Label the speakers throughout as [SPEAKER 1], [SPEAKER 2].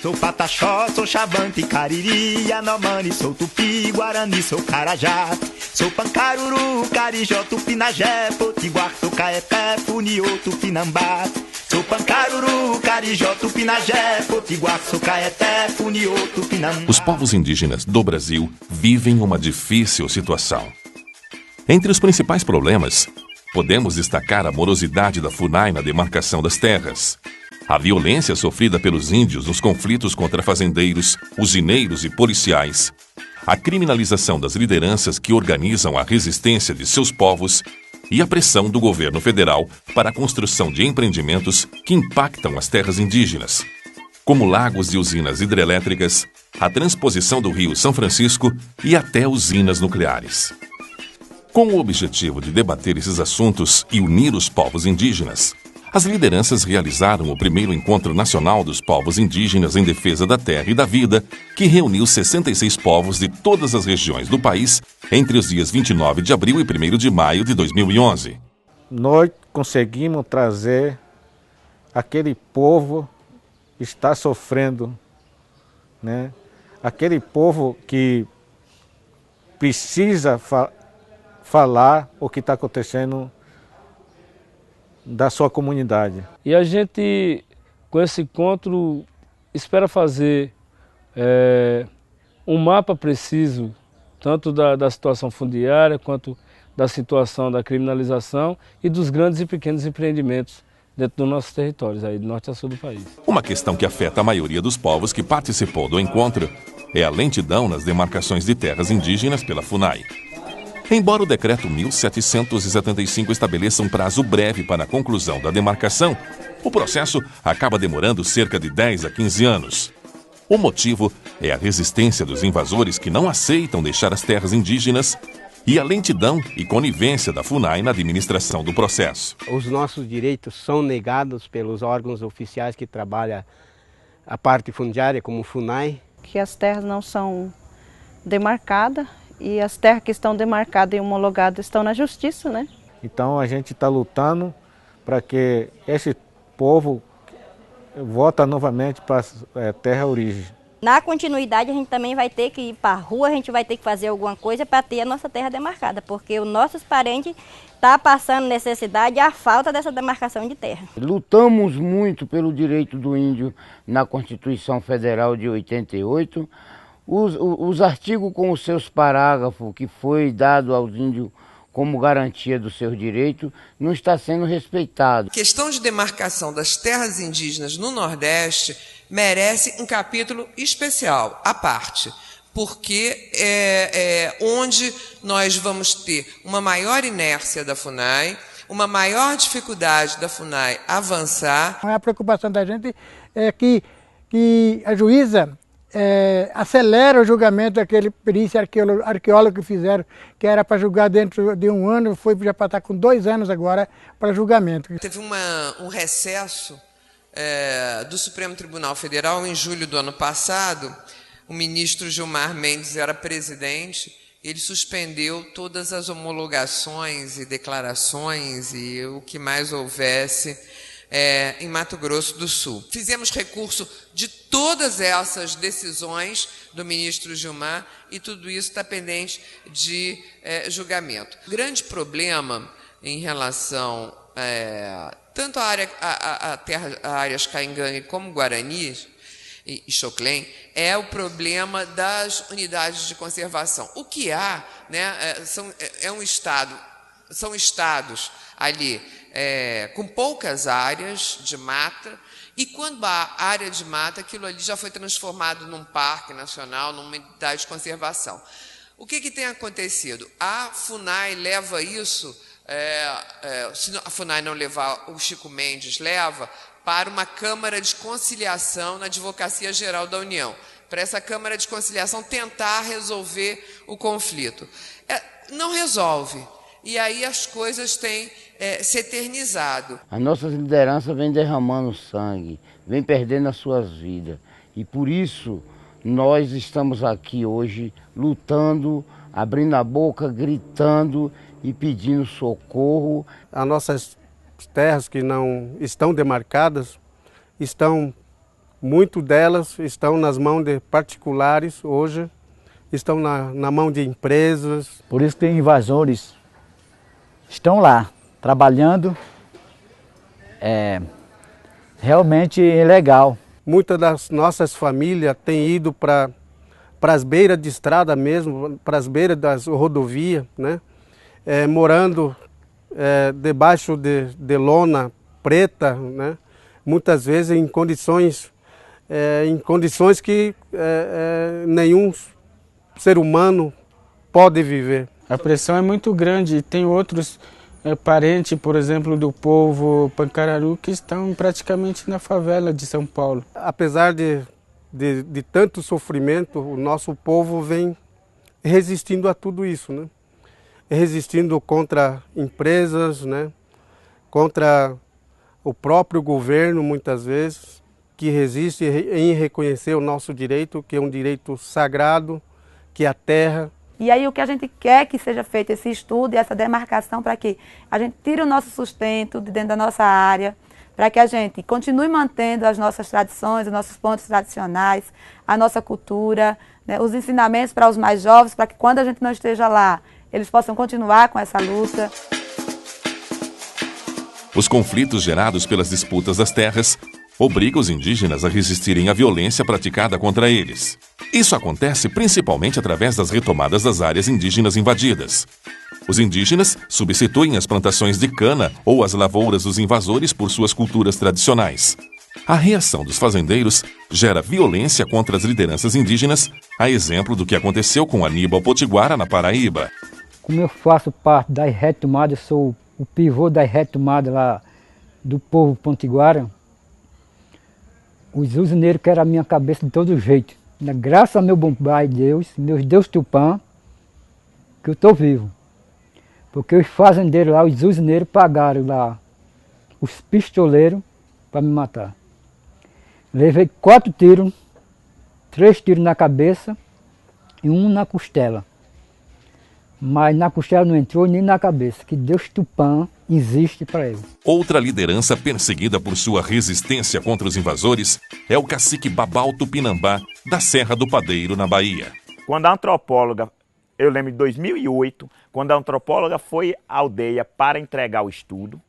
[SPEAKER 1] Sou Pataxó, sou Xavante, Cariri, Yanomami, sou Tupi, Guarani, sou Carajá. Sou Pancaruru, Carijó, Tupinagé, Potiguar, sou Caeté, Funiô, Tupinambá. Sou Pancaruru, Carijó, Tupinagé, Potiguar, sou Caeté, Funiô, Tupinambá.
[SPEAKER 2] Os povos indígenas do Brasil vivem uma difícil situação. Entre os principais problemas, podemos destacar a morosidade da FUNAI na demarcação das terras, a violência sofrida pelos índios nos conflitos contra fazendeiros, usineiros e policiais, a criminalização das lideranças que organizam a resistência de seus povos e a pressão do governo federal para a construção de empreendimentos que impactam as terras indígenas, como lagos e usinas hidrelétricas, a transposição do Rio São Francisco e até usinas nucleares. Com o objetivo de debater esses assuntos e unir os povos indígenas, as lideranças realizaram o primeiro Encontro Nacional dos Povos Indígenas em Defesa da Terra e da Vida, que reuniu 66 povos de todas as regiões do país entre os dias 29 de abril e 1º de maio de 2011.
[SPEAKER 3] Nós conseguimos trazer aquele povo que está sofrendo, né? Aquele povo que precisa falar o que está acontecendo da sua comunidade.
[SPEAKER 4] E a gente, com esse encontro, espera fazer um mapa preciso, tanto da situação fundiária, quanto da situação da criminalização e dos grandes e pequenos empreendimentos dentro dos nossos territórios, aí do norte a sul do país.
[SPEAKER 2] Uma questão que afeta a maioria dos povos que participou do encontro é a lentidão nas demarcações de terras indígenas pela FUNAI. Embora o decreto 1775 estabeleça um prazo breve para a conclusão da demarcação, o processo acaba demorando cerca de 10 a 15 anos. O motivo é a resistência dos invasores que não aceitam deixar as terras indígenas e a lentidão e conivência da FUNAI na administração do processo.
[SPEAKER 5] Os nossos direitos são negados pelos órgãos oficiais que trabalham a parte fundiária, como o FUNAI.
[SPEAKER 6] Que as terras não são demarcadas e as terras que estão demarcadas e homologadas estão na justiça, né?
[SPEAKER 3] Então a gente está lutando para que esse povo volta novamente para a terra origem.
[SPEAKER 7] Na continuidade a gente também vai ter que ir para a rua, a gente vai ter que fazer alguma coisa para ter a nossa terra demarcada, porque os nossos parentes estão passando necessidade e a falta dessa demarcação de terra.
[SPEAKER 8] Lutamos muito pelo direito do índio na Constituição Federal de 88. Os artigos com os seus parágrafos que foi dado aos índios como garantia dos seus direitos não está sendo respeitado.
[SPEAKER 9] A questão de demarcação das terras indígenas no Nordeste merece um capítulo especial, à parte, porque é onde nós vamos ter uma maior inércia da FUNAI, uma maior dificuldade da FUNAI avançar.
[SPEAKER 10] A preocupação da gente é que a juíza acelera o julgamento daquele perícia arqueólogo que fizeram, que era para julgar dentro de um ano, foi já para estar com 2 anos agora para julgamento.
[SPEAKER 9] Teve um recesso do Supremo Tribunal Federal em julho do ano passado. O ministro Gilmar Mendes era presidente, ele suspendeu todas as homologações e declarações e o que mais houvesse em Mato Grosso do Sul. Fizemos recurso de todas essas decisões do ministro Gilmar e tudo isso está pendente de julgamento. O grande problema em relação tanto a áreas Caingangue como Guarani e Xoclém é o problema das unidades de conservação. O que há, né, são estados ali com poucas áreas de mata, e quando há área de mata, aquilo ali já foi transformado num parque nacional, numa unidade de conservação. O que tem acontecido? A FUNAI leva isso, se a FUNAI não levar, o Chico Mendes leva para uma Câmara de Conciliação na Advocacia Geral da União, para essa Câmara de Conciliação tentar resolver o conflito. Não resolve. E aí as coisas têm se eternizado.
[SPEAKER 8] A nossa liderança vem derramando sangue, vem perdendo as suas vidas. E por isso nós estamos aqui hoje lutando, abrindo a boca, gritando e pedindo socorro.
[SPEAKER 5] As nossas terras que não estão demarcadas estão
[SPEAKER 11] Muitas delas estão nas mãos de particulares hoje, estão na mão de empresas.
[SPEAKER 12] Por isso que invasores estão lá, trabalhando, realmente ilegal.
[SPEAKER 11] Muitas das nossas famílias têm ido para as beiras de estrada mesmo, para as beiras das rodovias, né? Morando debaixo de lona preta, né? Muitas vezes em condições que nenhum ser humano pode viver.
[SPEAKER 13] A pressão é muito grande e tem outros parentes, por exemplo, do povo Pancararu, que estão praticamente na favela de São Paulo.
[SPEAKER 11] Apesar de tanto sofrimento, o nosso povo vem resistindo a tudo isso, né? Resistindo contra empresas, né? Contra o próprio governo, muitas vezes, que resiste em reconhecer o nosso direito, que é um direito sagrado, que é a terra.
[SPEAKER 14] E aí o que a gente quer que seja feito esse estudo e essa demarcação para que a gente tire o nosso sustento de dentro da nossa área, para que a gente continue mantendo as nossas tradições, os nossos pontos tradicionais, a nossa cultura, né, os ensinamentos para os mais jovens, para que quando a gente não esteja lá, eles possam continuar com essa luta.
[SPEAKER 2] Os conflitos gerados pelas disputas das terras obrigam os indígenas a resistirem à violência praticada contra eles. Isso acontece principalmente através das retomadas das áreas indígenas invadidas. Os indígenas substituem as plantações de cana ou as lavouras dos invasores por suas culturas tradicionais. A reação dos fazendeiros gera violência contra as lideranças indígenas, a exemplo do que aconteceu com Aníbal Potiguara, na Paraíba.
[SPEAKER 12] Como eu faço parte das retomadas, sou o pivô das retomadas lá do povo potiguara, os usineiros querem a minha cabeça de todo jeito. Graças ao meu bom pai Deus, meu Deus Tupã, que eu estou vivo. Porque os fazendeiros lá, os usineiros, pagaram lá os pistoleiros para me matar. Levei 4 tiros, 3 tiros na cabeça e 1 na costela. Mas na costela não entrou nem na cabeça, que Deus Tupã existe para ele.
[SPEAKER 2] Outra liderança perseguida por sua resistência contra os invasores é o cacique Babau Tupinambá, da Serra do Padeiro, na Bahia.
[SPEAKER 1] Quando a antropóloga, eu lembro de 2008, quando a antropóloga foi à aldeia para entregar o estudo,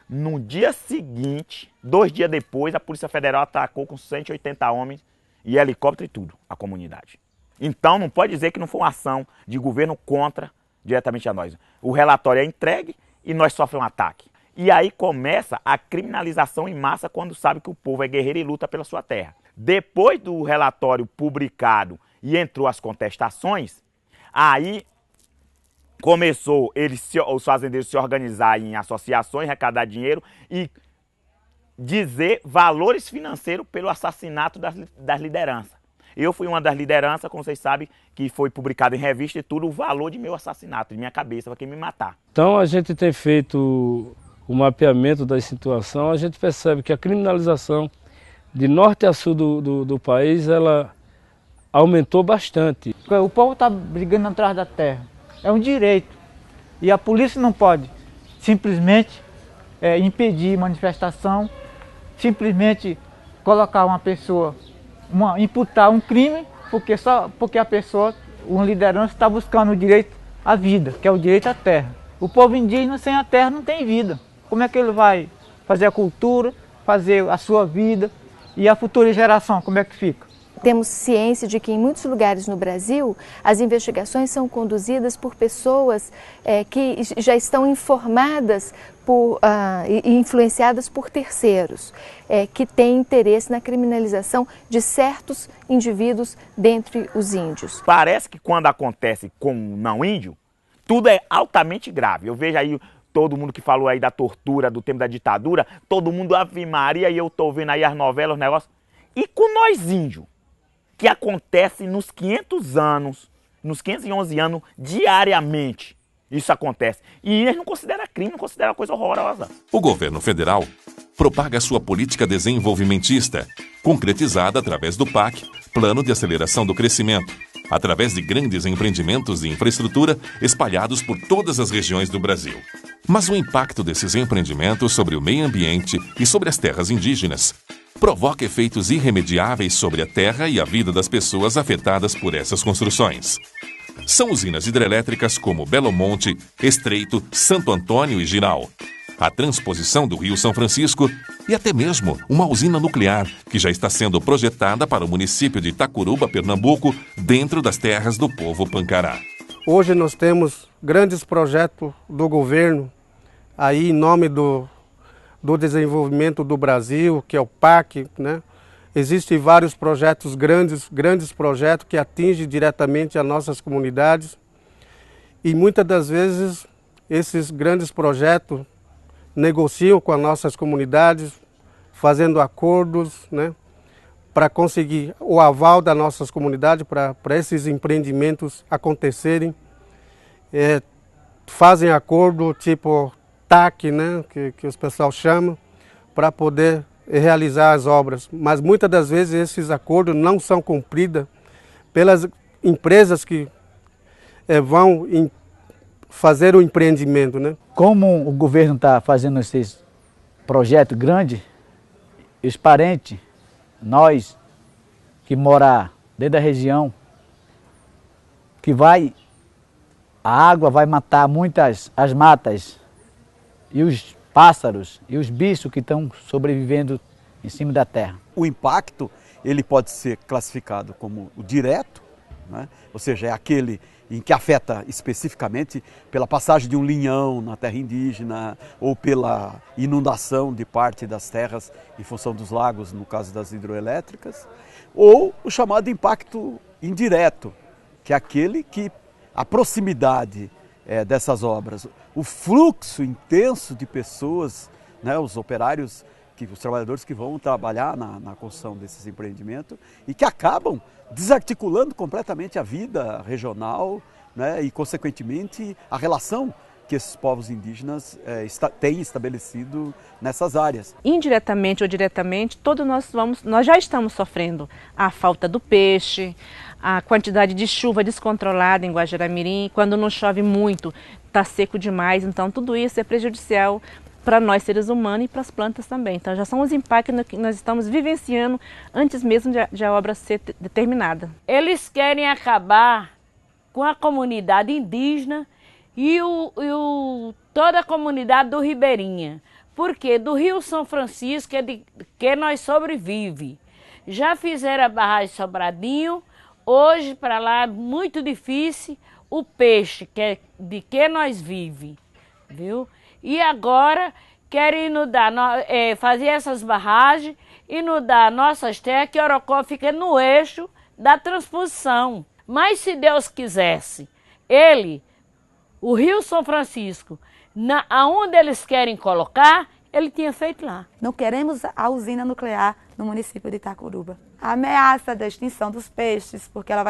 [SPEAKER 1] no dia seguinte, 2 dias depois, a Polícia Federal atacou com 180 homens e helicóptero e tudo, a comunidade. Então não pode dizer que não foi uma ação de governo contra diretamente a nós. O relatório é entregue e nós sofremos um ataque. E aí começa a criminalização em massa quando sabe que o povo é guerreiro e luta pela sua terra. Depois do relatório publicado e entrou as contestações, aí começou os fazendeiros se organizar em associações, arrecadar dinheiro e dizer valores financeiros pelo assassinato das lideranças. Eu fui uma das lideranças, como vocês sabem, que foi publicado em revista e tudo, o valor de meu assassinato, de minha cabeça, para quem me matar.
[SPEAKER 4] Então a gente tem feito o mapeamento da situação, a gente percebe que a criminalização de norte a sul do país, ela aumentou bastante.
[SPEAKER 15] O povo está brigando atrás da terra, é um direito. E a polícia não pode simplesmente impedir manifestação, simplesmente colocar uma pessoa, imputar um crime, porque a pessoa, uma liderança, está buscando o direito à vida, que é o direito à terra. O povo indígena sem a terra não tem vida. Como é que ele vai fazer a cultura, fazer a sua vida e a futura geração, como é que fica?
[SPEAKER 16] Temos ciência de que em muitos lugares no Brasil as investigações são conduzidas por pessoas que já estão informadas e influenciadas por terceiros, que têm interesse na criminalização de certos indivíduos dentre os índios.
[SPEAKER 1] Parece que quando acontece com um não índio, tudo é altamente grave. Eu vejo aí todo mundo que falou aí da tortura, do tempo da ditadura, todo mundo Ave Maria, e eu tô vendo aí as novelas, os negócios. E com nós índios, que acontece nos 500 anos, nos 511 anos, diariamente, isso acontece. E eles não consideram crime, não consideram coisa horrorosa.
[SPEAKER 2] O governo federal propaga sua política desenvolvimentista, concretizada através do PAC, Plano de Aceleração do Crescimento, através de grandes empreendimentos de infraestrutura espalhados por todas as regiões do Brasil. Mas o impacto desses empreendimentos sobre o meio ambiente e sobre as terras indígenas provoca efeitos irremediáveis sobre a terra e a vida das pessoas afetadas por essas construções. São usinas hidrelétricas como Belo Monte, Estreito, Santo Antônio e Giral, a transposição do Rio São Francisco e até mesmo uma usina nuclear que já está sendo projetada para o município de Itacuruba, Pernambuco, dentro das terras do povo Pancará.
[SPEAKER 11] Hoje nós temos grandes projetos do governo, aí em nome do desenvolvimento do Brasil, que é o PAC, né? Existem vários projetos grandes projetos que atingem diretamente as nossas comunidades. E muitas das vezes esses grandes projetos negociam com as nossas comunidades, fazendo acordos, né, para conseguir o aval das nossas comunidades, para esses empreendimentos acontecerem. Fazem acordo tipo TAC, né, que os pessoal chamam, para poder realizar as obras. Mas muitas das vezes esses acordos não são cumpridos pelas empresas que vão fazer o empreendimento, né?
[SPEAKER 15] Como o governo está fazendo esses projetos grandes, os parentes, nós que moramos dentro da região, que a água vai matar muitas as matas e os pássaros e os bichos que estão sobrevivendo em cima da terra.
[SPEAKER 17] O impacto ele pode ser classificado como o direto, né? Ou seja, é aquele em que afeta especificamente pela passagem de um linhão na terra indígena ou pela inundação de parte das terras em função dos lagos, no caso das hidroelétricas, ou o chamado impacto indireto, que é aquele que a proximidade dessas obras, o fluxo intenso de pessoas, né, os operários, os trabalhadores que vão trabalhar na construção desses empreendimentos e que acabam desarticulando completamente a vida regional, né, e, consequentemente, a relação que esses povos indígenas têm estabelecido nessas áreas.
[SPEAKER 18] Indiretamente ou diretamente, todos nós já estamos sofrendo a falta do peixe, a quantidade de chuva descontrolada em Guajará-Mirim, quando não chove muito, está seco demais, então tudo isso é prejudicial para nós seres humanos e para as plantas também. Então já são os impactos que nós estamos vivenciando antes mesmo de a obra ser determinada.
[SPEAKER 19] Eles querem acabar com a comunidade indígena e toda a comunidade do Ribeirinha. Porque do Rio São Francisco é de que nós sobrevivemos. Já fizeram a barragem Sobradinho, hoje para lá é muito difícil o peixe, que é de que nós vivemos, viu? E agora querem nos dar, fazer essas barragens e nos dar nossas terras, que Orocó fica no eixo da transposição. Mas se Deus quisesse, o Rio São Francisco, aonde eles querem colocar, ele tinha feito lá.
[SPEAKER 14] Não queremos a usina nuclear no município de Itacuruba. A ameaça da extinção dos peixes, porque ela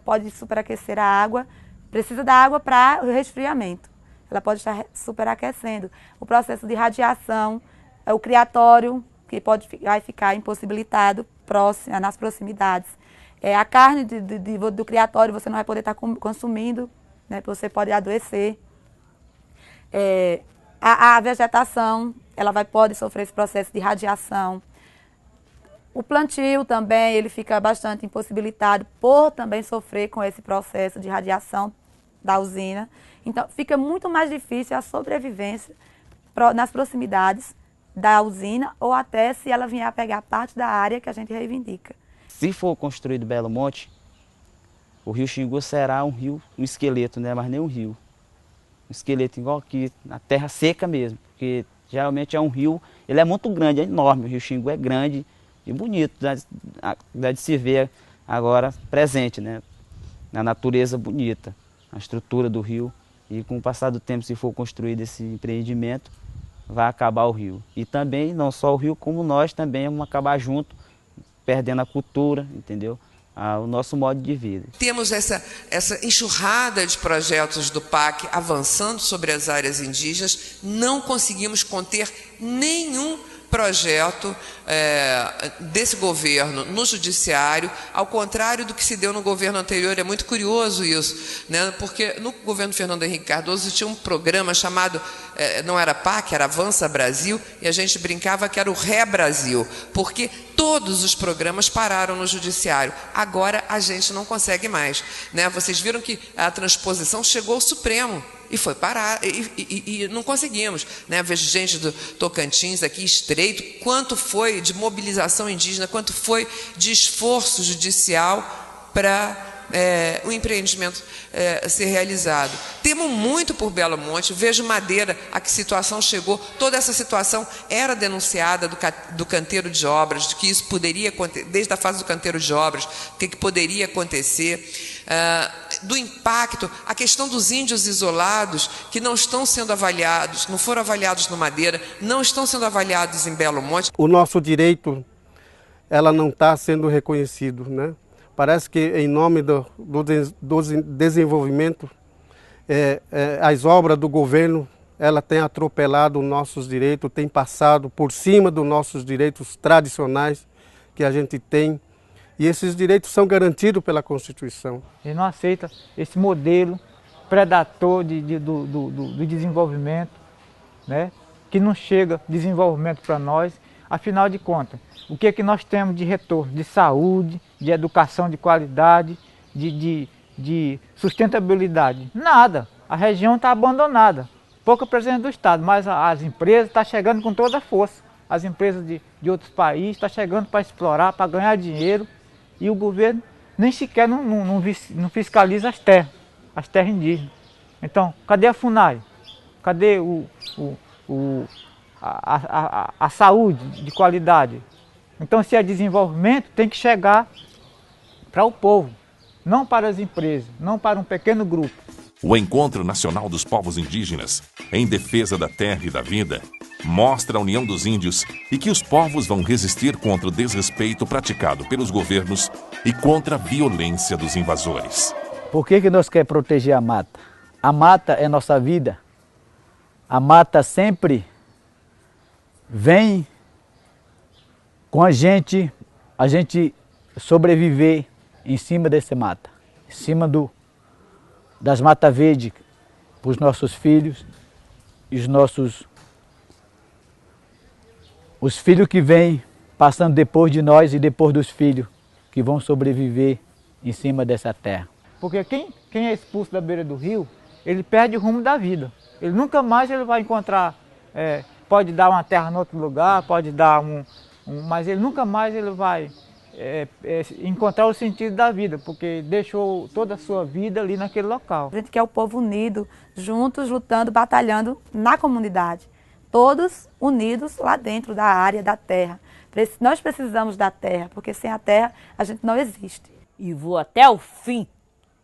[SPEAKER 14] pode superaquecer a água, precisa da água para o resfriamento. Ela pode estar superaquecendo. O processo de radiação, o criatório, que vai ficar impossibilitado nas proximidades. A carne do criatório você não vai poder estar consumindo, né? Você pode adoecer. A vegetação, ela pode sofrer esse processo de radiação. O plantio também, ele fica bastante impossibilitado por também sofrer com esse processo de radiação da usina. Então, fica muito mais difícil a sobrevivência nas proximidades da usina ou até se ela vier a pegar parte da área que a gente reivindica.
[SPEAKER 20] Se for construído Belo Monte, o Rio Xingu será um esqueleto, não é mais nem um rio. Um esqueleto igual aqui, na terra seca mesmo, porque geralmente é um rio, ele é muito grande, é enorme, o Rio Xingu é grande e bonito, dá de se ver agora presente, né? Na natureza bonita, a estrutura do rio. E com o passar do tempo, se for construído esse empreendimento, vai acabar o rio. E também, não só o rio, como nós também vamos acabar junto, perdendo a cultura, entendeu? O nosso modo de vida.
[SPEAKER 9] Temos essa enxurrada de projetos do PAC avançando sobre as áreas indígenas, não conseguimos conter nenhum projeto desse governo no judiciário, ao contrário do que se deu no governo anterior. É muito curioso isso, né? Porque no governo Fernando Henrique Cardoso tinha um programa chamado, não era PAC, era Avança Brasil, e a gente brincava que era o Ré Brasil, porque todos os programas pararam no judiciário. Agora a gente não consegue mais, né? Vocês viram que a transposição chegou ao Supremo e foi parar, e não conseguimos, né? Vejo gente do Tocantins aqui, estreito, quanto foi de mobilização indígena, quanto foi de esforço judicial para o empreendimento ser realizado. Temo muito por Belo Monte, vejo Madeira, a que situação chegou, toda essa situação era denunciada do canteiro de obras, de que isso poderia acontecer, desde a fase do canteiro de obras, o que poderia acontecer, do impacto, a questão dos índios isolados, que não estão sendo avaliados, não foram avaliados no Madeira, não estão sendo avaliados em Belo Monte.
[SPEAKER 11] O nosso direito, ela não está sendo reconhecido, né? Parece que, em nome do desenvolvimento, as obras do governo, ela tem atropelado nossos direitos, tem passado por cima dos nossos direitos tradicionais que a gente tem. E esses direitos são garantidos pela Constituição.
[SPEAKER 15] Ele não aceita esse modelo predator do desenvolvimento, né? Que não chega desenvolvimento para nós. Afinal de contas, o que é que nós temos de retorno? De saúde, de educação de qualidade, de sustentabilidade? Nada. A região está abandonada. Pouca presença do Estado, mas as empresas estão chegando com toda a força. As empresas de outros países estão chegando para explorar, para ganhar dinheiro. E o governo nem sequer não fiscaliza as terras indígenas. Então, cadê a FUNAI? Cadê a saúde de qualidade? Então, se é desenvolvimento, tem que chegar para o povo, não para as empresas, não para um pequeno grupo.
[SPEAKER 2] O Encontro Nacional dos Povos Indígenas, em defesa da terra e da vida, mostra a união dos índios e que os povos vão resistir contra o desrespeito praticado pelos governos e contra a violência dos invasores.
[SPEAKER 21] Por que nós queremos proteger a mata? A mata é nossa vida. A mata sempre vem com a gente sobreviver em cima dessa mata, em cima das matas verdes, para os nossos filhos e os filhos que vêm passando depois de nós e depois dos filhos que vão sobreviver em cima dessa terra.
[SPEAKER 15] Porque quem é expulso da beira do rio, ele perde o rumo da vida. Ele nunca mais vai encontrar, pode dar uma terra em outro lugar, pode dar mas ele nunca mais vai encontrar o sentido da vida, porque deixou toda a sua vida ali naquele local.
[SPEAKER 14] A gente quer o povo unido, juntos, lutando, batalhando na comunidade. Todos unidos lá dentro da área da terra. Nós precisamos da terra, porque sem a terra a gente não existe.
[SPEAKER 19] E vou até o fim,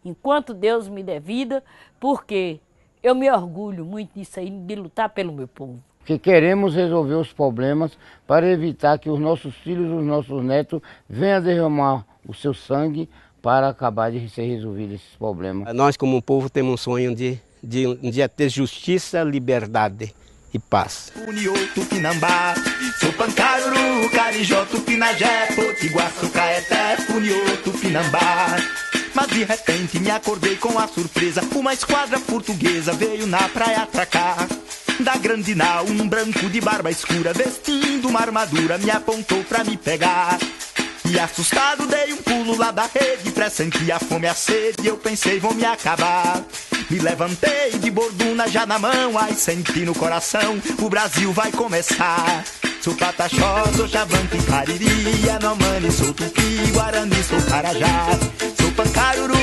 [SPEAKER 19] enquanto Deus me der vida, porque eu me orgulho muito disso aí, de lutar pelo meu povo.
[SPEAKER 8] Que queremos resolver os problemas para evitar que os nossos filhos e os nossos netos venham derramar o seu sangue para acabar de ser resolvido esses problemas.
[SPEAKER 5] Nós, como povo, temos um sonho de um dia ter justiça, liberdade e paz.
[SPEAKER 1] Uniô, Tupinambá, Sopancaruru, Carijó, Tupinagé, Potiguar, Caeté, Uniô, Tupinambá. Mas de repente me acordei com a surpresa, uma esquadra portuguesa veio na praia atracar. Da grande nau, um branco de barba escura, vestindo uma armadura, me apontou pra me pegar. E assustado dei um pulo lá da rede, pressenti a fome e a sede, eu pensei vão me acabar. Me levantei de borduna já na mão, ai senti no coração, o Brasil vai começar. Sou Pataxó, sou Xavante, Cariri, Yanomami, sou Tupi, Guarani, sou Carajá. Sou Pancaruru,